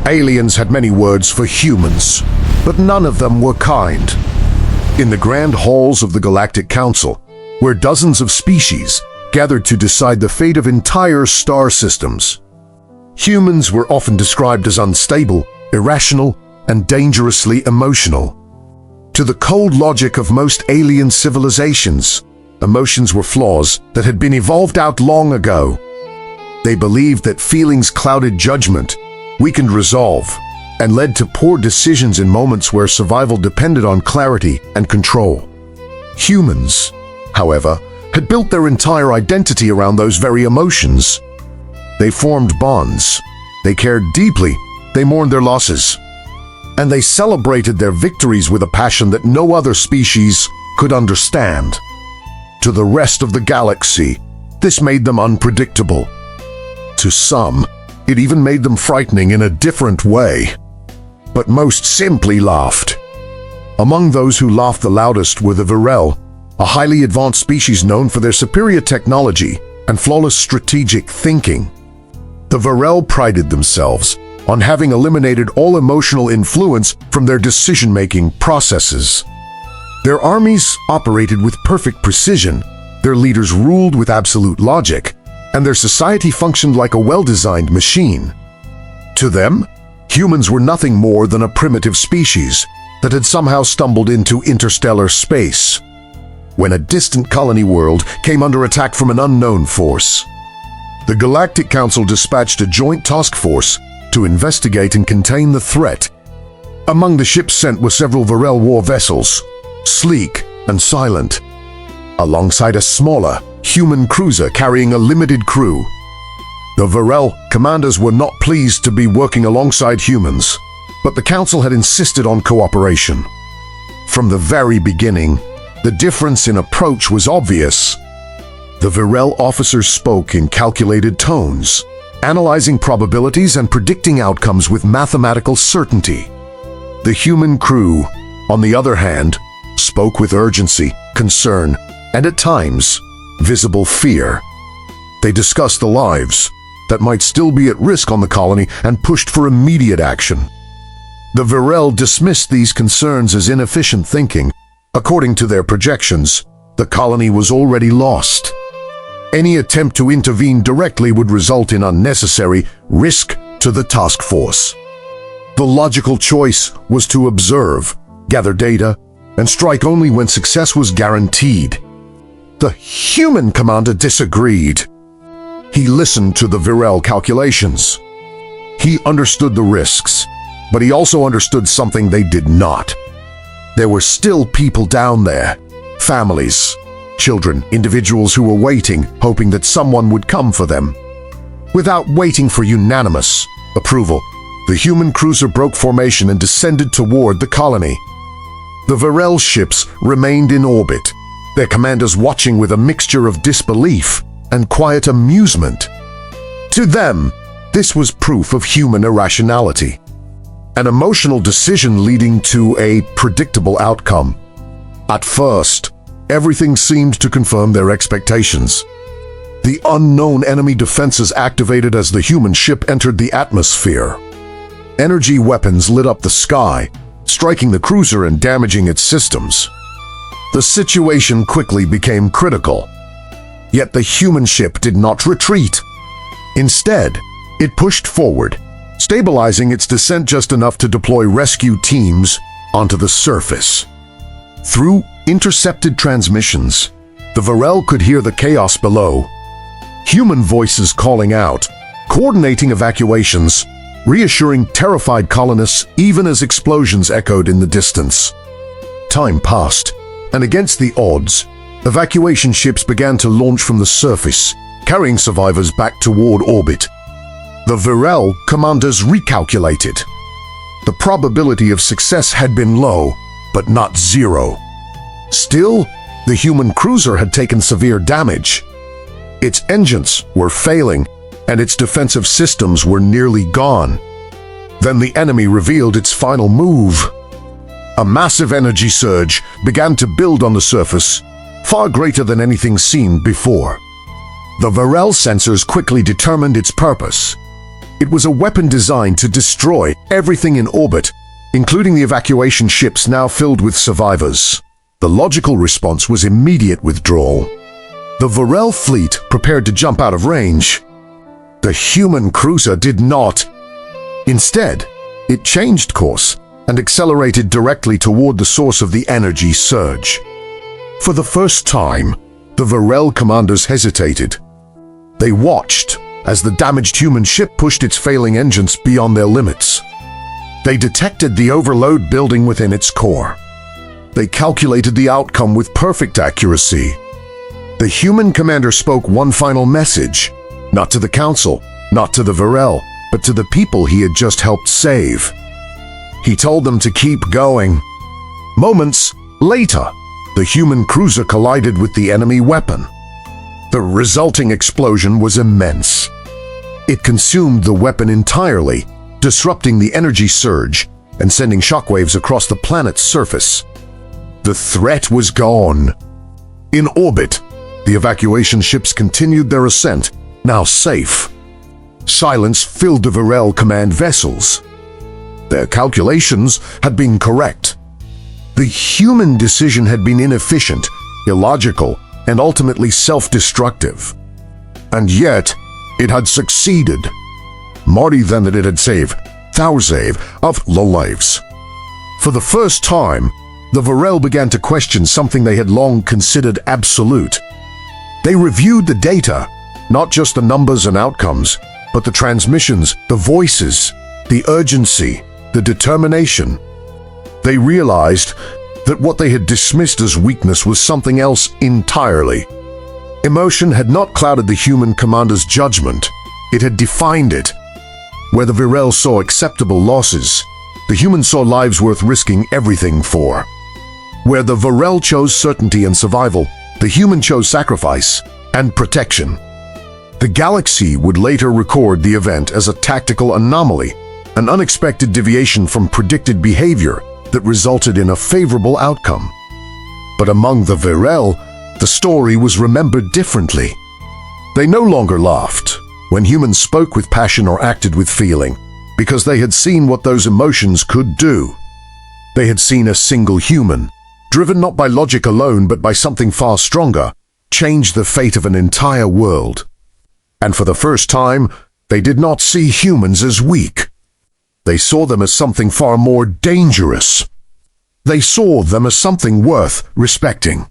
Aliens had many words for humans, but none of them were kind. In the grand halls of the Galactic Council, where dozens of species gathered to decide the fate of entire star systems, humans were often described as unstable, irrational, and dangerously emotional. To the cold logic of most alien civilizations, emotions were flaws that had been evolved out long ago. They believed that feelings clouded judgment, weakened resolve, and led to poor decisions in moments where survival depended on clarity and control. Humans, however, had built their entire identity around those very emotions. They formed bonds, they cared deeply, they mourned their losses, and they celebrated their victories with a passion that no other species could understand. To the rest of the galaxy, this made them unpredictable. To some, it even made them frightening in a different way. But most simply laughed. Among those who laughed the loudest were the Virel, a highly advanced species known for their superior technology and flawless strategic thinking. The Virel prided themselves on having eliminated all emotional influence from their decision-making processes. Their armies operated with perfect precision, their leaders ruled with absolute logic, and their society functioned like a well-designed machine. To them, humans were nothing more than a primitive species that had somehow stumbled into interstellar space, when a distant colony world came under attack from an unknown force. The Galactic Council dispatched a joint task force to investigate and contain the threat. Among the ships sent were several Virel war vessels, sleek and silent, alongside a smaller, human cruiser carrying a limited crew. The Virel commanders were not pleased to be working alongside humans, but the Council had insisted on cooperation. From the very beginning, the difference in approach was obvious. The Virel officers spoke in calculated tones, analyzing probabilities and predicting outcomes with mathematical certainty. The human crew, on the other hand, spoke with urgency, concern, and at times, visible fear. They discussed the lives that might still be at risk on the colony and pushed for immediate action. The Virel dismissed these concerns as inefficient thinking. According to their projections, the colony was already lost. Any attempt to intervene directly would result in unnecessary risk to the task force. The logical choice was to observe, gather data, and strike only when success was guaranteed. The human commander disagreed. He listened to the Virel calculations. He understood the risks, but he also understood something they did not. There were still people down there, families, children, individuals who were waiting, hoping that someone would come for them. Without waiting for unanimous approval, the human cruiser broke formation and descended toward the colony. The Virel ships remained in orbit, their commanders watching with a mixture of disbelief and quiet amusement. To them, this was proof of human irrationality, an emotional decision leading to a predictable outcome. At first, everything seemed to confirm their expectations. The unknown enemy defenses activated as the human ship entered the atmosphere. Energy weapons lit up the sky, striking the cruiser and damaging its systems. The situation quickly became critical. Yet the human ship did not retreat. Instead, it pushed forward, stabilizing its descent just enough to deploy rescue teams onto the surface. Through intercepted transmissions, the Virel could hear the chaos below. Human voices calling out, coordinating evacuations, reassuring terrified colonists even as explosions echoed in the distance. Time passed, and against the odds, evacuation ships began to launch from the surface, carrying survivors back toward orbit. The Virel commanders recalculated. The probability of success had been low, but not zero. Still, the human cruiser had taken severe damage. Its engines were failing, and its defensive systems were nearly gone. Then the enemy revealed its final move. A massive energy surge began to build on the surface, far greater than anything seen before. The Virel sensors quickly determined its purpose. It was a weapon designed to destroy everything in orbit, including the evacuation ships now filled with survivors. The logical response was immediate withdrawal. The Varel fleet prepared to jump out of range. The human cruiser did not. Instead, it changed course and accelerated directly toward the source of the energy surge. For the first time, the Varel commanders hesitated. They watched as the damaged human ship pushed its failing engines beyond their limits. They detected the overload building within its core. They calculated the outcome with perfect accuracy. The human commander spoke one final message, not to the Council, not to the Varel, but to the people he had just helped save. He told them to keep going. Moments later, the human cruiser collided with the enemy weapon. The resulting explosion was immense. It consumed the weapon entirely, disrupting the energy surge and sending shockwaves across the planet's surface. The threat was gone. In orbit, the evacuation ships continued their ascent, now safe. Silence filled the Varel command vessels. Their calculations had been correct. The human decision had been inefficient, illogical, and ultimately self-destructive. And yet, it had succeeded. More than that, it had saved thousands of lives. For the first time, the Varel began to question something they had long considered absolute. They reviewed the data, not just the numbers and outcomes, but the transmissions, the voices, the urgency, the determination. They realized that what they had dismissed as weakness was something else entirely. Emotion had not clouded the human commander's judgment. It had defined it. Where the Varel saw acceptable losses, the human saw lives worth risking everything for. Where the Varel chose certainty and survival, the human chose sacrifice and protection. The galaxy would later record the event as a tactical anomaly, an unexpected deviation from predicted behavior that resulted in a favorable outcome. But among the Varel, the story was remembered differently. They no longer laughed when humans spoke with passion or acted with feeling, because they had seen what those emotions could do. They had seen a single human, driven not by logic alone but by something far stronger, change the fate of an entire world. And for the first time, they did not see humans as weak. They saw them as something far more dangerous. They saw them as something worth respecting.